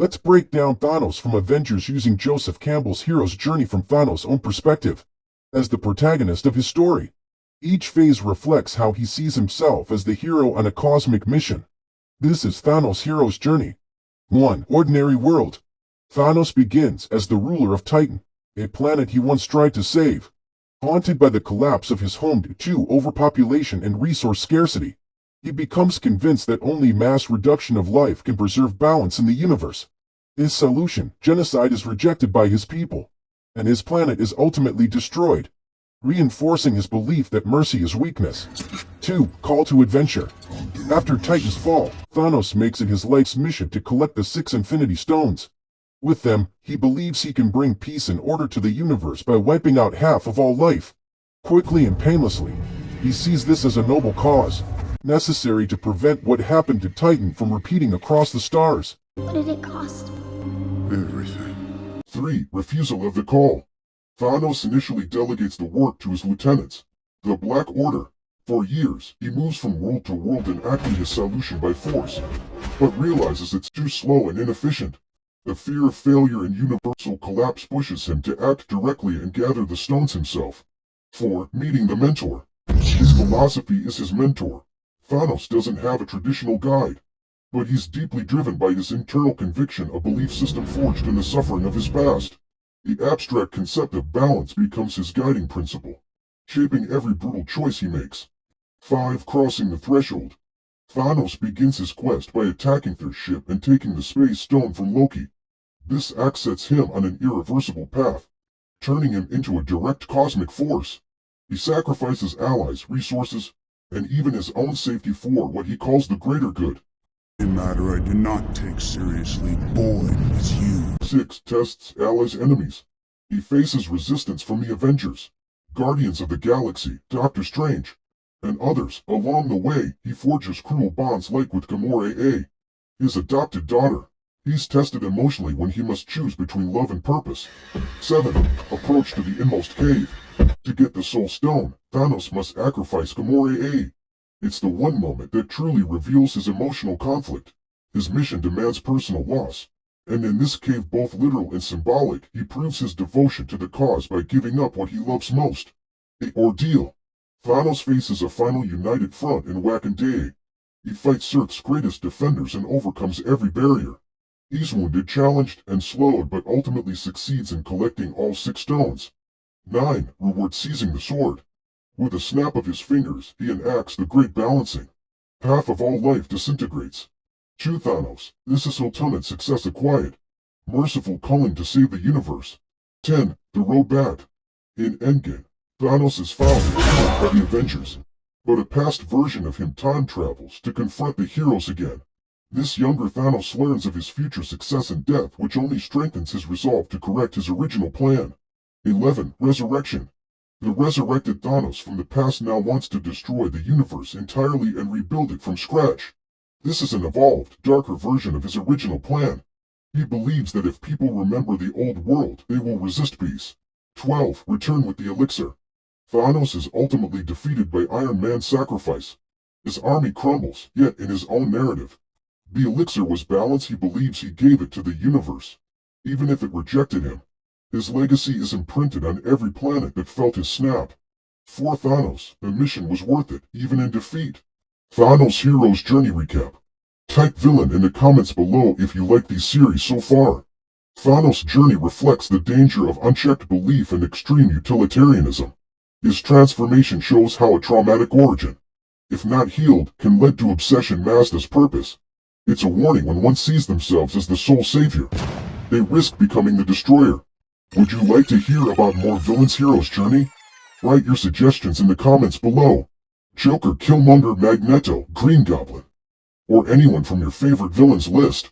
Let's break down Thanos from Avengers using Joseph Campbell's hero's journey from Thanos' own perspective, as the protagonist of his story. Each phase reflects how he sees himself as the hero on a cosmic mission. This is Thanos' hero's journey. 1. Ordinary world. Thanos begins as the ruler of Titan, a planet he once tried to save. Haunted by the collapse of his home due to overpopulation and resource scarcity, he becomes convinced that only mass reduction of life can preserve balance in the universe. His solution, genocide, is rejected by his people, and his planet is ultimately destroyed, reinforcing his belief that mercy is weakness. 2. Call to adventure. After Titan's fall, Thanos makes it his life's mission to collect the 6 Infinity Stones. With them, he believes he can bring peace and order to the universe by wiping out half of all life. Quickly and painlessly, he sees this as a noble cause, necessary to prevent what happened to Titan from repeating across the stars. What did it cost? Everything. 3. Refusal of the call. Thanos initially delegates the work to his lieutenants, the Black Order. For years, he moves from world to world enacting his solution by force, but realizes it's too slow and inefficient. The fear of failure and universal collapse pushes him to act directly and gather the stones himself. 4. Meeting the mentor. His philosophy is his mentor. Thanos doesn't have a traditional guide, but he's deeply driven by his internal conviction, a belief system forged in the suffering of his past. The abstract concept of balance becomes his guiding principle, shaping every brutal choice he makes. 5. Crossing the threshold. Thanos begins his quest by attacking their ship and taking the Space Stone from Loki. This act sets him on an irreversible path, turning him into a direct cosmic force. He sacrifices allies, resources, and even his own safety for what he calls the greater good. A matter I do not take seriously, boy, it's you. 6. Tests allies' enemies. He faces resistance from the Avengers, Guardians of the Galaxy, Doctor Strange, and others. Along the way, he forges cruel bonds like with Gamora, his adopted daughter. He's tested emotionally when he must choose between love and purpose. 7. Approach to the inmost cave. To get the Soul Stone, Thanos must sacrifice Gamora. It's the one moment that truly reveals his emotional conflict. His mission demands personal loss, and in this cave, both literal and symbolic, he proves his devotion to the cause by giving up what he loves most. 8. Ordeal. Thanos faces a final united front in Wakanda. He fights Earth's greatest defenders and overcomes every barrier. He's wounded, challenged, and slowed, but ultimately succeeds in collecting all 6 stones. 9. Reward. Seizing the sword. With a snap of his fingers, he enacts the great balancing. Half of all life disintegrates. 2. Thanos. This is ultimate success acquired. Merciful calling to save the universe. 10. The road back. In Endgame, Thanos is found and killed by the Avengers, but a past version of him time travels to confront the heroes again. This younger Thanos learns of his future success and death, which only strengthens his resolve to correct his original plan. 11. Resurrection. The resurrected Thanos from the past now wants to destroy the universe entirely and rebuild it from scratch. This is an evolved, darker version of his original plan. He believes that if people remember the old world, they will resist peace. 12. Return with the elixir. Thanos is ultimately defeated by Iron Man's sacrifice. His army crumbles, yet in his own narrative, the elixir was balance. He believes he gave it to the universe, even if it rejected him. His legacy is imprinted on every planet that felt his snap. For Thanos, the mission was worth it, even in defeat. Thanos' hero's journey recap. Type villain in the comments below if you like these series so far. Thanos' journey reflects the danger of unchecked belief and extreme utilitarianism. His transformation shows how a traumatic origin, if not healed, can lead to obsession masked as purpose. It's a warning when one sees themselves as the sole savior. They risk becoming the destroyer. Would you like to hear about more villains' hero's journey? Write your suggestions in the comments below. Joker, Killmonger, Magneto, Green Goblin, or anyone from your favorite villains list.